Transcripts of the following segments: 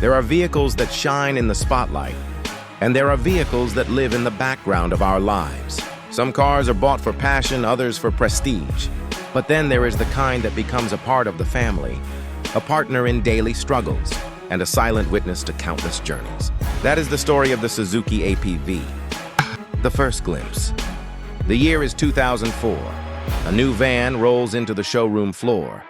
There are vehicles that shine in the spotlight, and there are vehicles that live in the background of our lives. Some cars are bought for passion, others for prestige. But then there is the kind that becomes a part of the family, a partner in daily struggles, and a silent witness to countless journeys. That is the story of the Suzuki APV. The first glimpse. The year is 2004. A new van rolls into the showroom floor,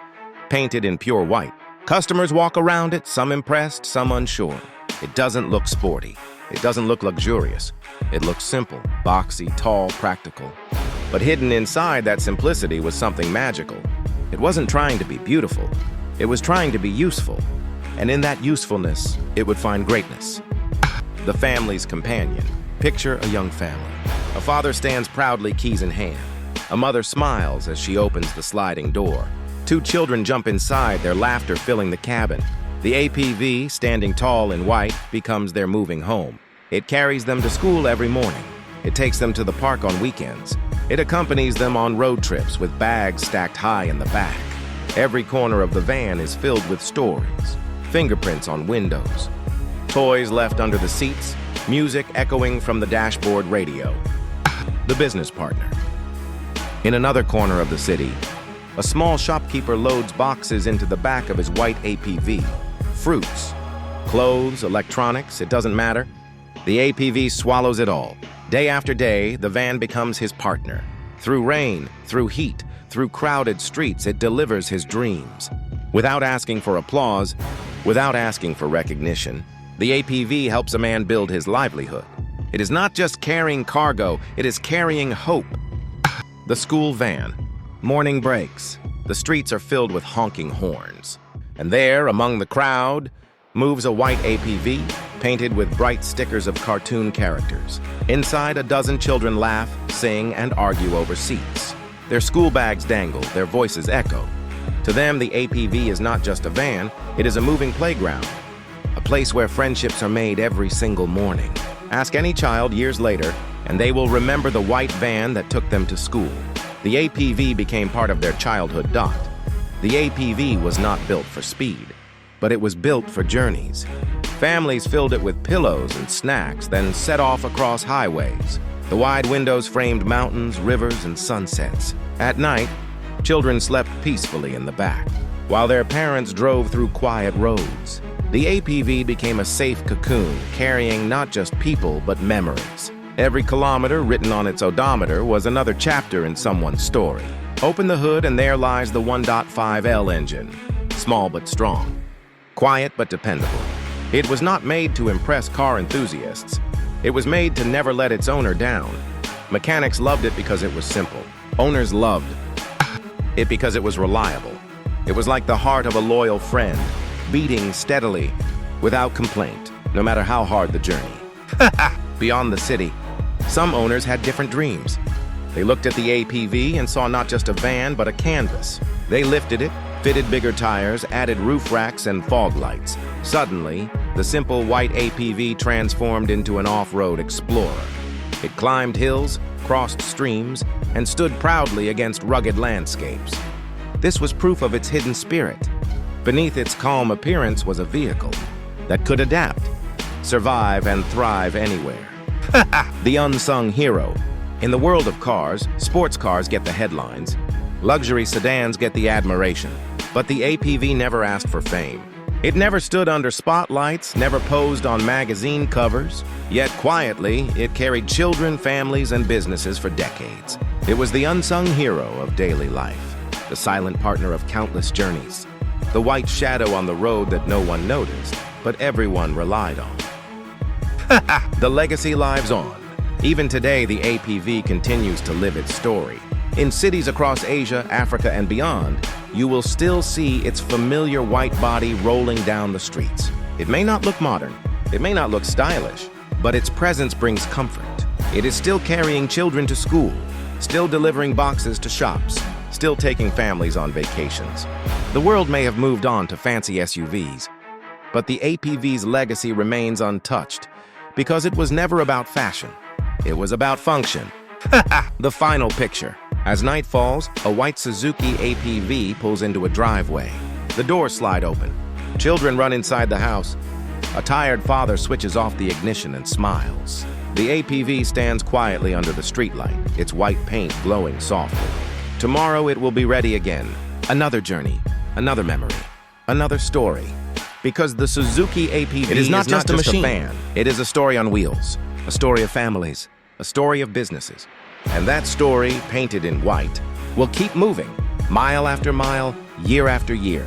painted in pure white. Customers walk around it, some impressed, some unsure. It doesn't look sporty. It doesn't look luxurious. It looks simple, boxy, tall, practical. But hidden inside that simplicity was something magical. It wasn't trying to be beautiful. It was trying to be useful. And in that usefulness, it would find greatness. The family's companion. Picture a young family. A father stands proudly, keys in hand. A mother smiles as she opens the sliding door. Two children jump inside, their laughter filling the cabin. The APV, standing tall in white, becomes their moving home. It carries them to school every morning. It takes them to the park on weekends. It accompanies them on road trips with bags stacked high in the back. Every corner of the van is filled with stories, fingerprints on windows, toys left under the seats, music echoing from the dashboard radio. The business partner. In another corner of the city, a small shopkeeper loads boxes into the back of his white APV. Fruits, clothes, electronics, it doesn't matter. The APV swallows it all. Day after day, the van becomes his partner. Through rain, through heat, through crowded streets, it delivers his dreams. Without asking for applause, without asking for recognition, the APV helps a man build his livelihood. It is not just carrying cargo, it is carrying hope. The school van. Morning breaks. The streets are filled with honking horns. And there, among the crowd, moves a white APV, painted with bright stickers of cartoon characters. Inside, a dozen children laugh, sing, and argue over seats. Their school bags dangle, their voices echo. To them, the APV is not just a van, it is a moving playground. A place where friendships are made every single morning. Ask any child years later, and they will remember the white van that took them to school. The APV became part of their childhood dot. The APV was not built for speed, but it was built for journeys. Families filled it with pillows and snacks, then set off across highways. The wide windows framed mountains, rivers, and sunsets. At night, children slept peacefully in the back, while their parents drove through quiet roads. The APV became a safe cocoon, carrying not just people, but memories. Every kilometer written on its odometer was another chapter in someone's story. Open the hood and there lies the 1.5L engine. Small but strong. Quiet but dependable. It was not made to impress car enthusiasts. It was made to never let its owner down. Mechanics loved it because it was simple. Owners loved it because it was reliable. It was like the heart of a loyal friend, beating steadily, without complaint, no matter how hard the journey. Beyond the city, some owners had different dreams. They looked at the APV and saw not just a van, but a canvas. They lifted it, fitted bigger tires, added roof racks and fog lights. Suddenly, the simple white APV transformed into an off-road explorer. It climbed hills, crossed streams, and stood proudly against rugged landscapes. This was proof of its hidden spirit. Beneath its calm appearance was a vehicle that could adapt, survive, and thrive anywhere. The unsung hero. In the world of cars, sports cars get the headlines. Luxury sedans get the admiration. But the APV never asked for fame. It never stood under spotlights, never posed on magazine covers. Yet quietly, it carried children, families, and businesses for decades. It was the unsung hero of daily life, the silent partner of countless journeys, the white shadow on the road that no one noticed, but everyone relied on. The legacy lives on. Even today, the APV continues to live its story. In cities across Asia, Africa, and beyond, you will still see its familiar white body rolling down the streets. It may not look modern, it may not look stylish, but its presence brings comfort. It is still carrying children to school, still delivering boxes to shops, still taking families on vacations. The world may have moved on to fancy SUVs, but the APV's legacy remains untouched because it was never about fashion. It was about function. The final picture. As night falls, a white Suzuki APV pulls into a driveway. The doors slide open. Children run inside the house. A tired father switches off the ignition and smiles. The APV stands quietly under the streetlight, its white paint glowing softly. Tomorrow it will be ready again. Another journey, another memory, another story. Because the Suzuki APV is not just a machine. It is a story on wheels, a story of families, a story of businesses. And that story, painted in white, will keep moving, mile after mile, year after year.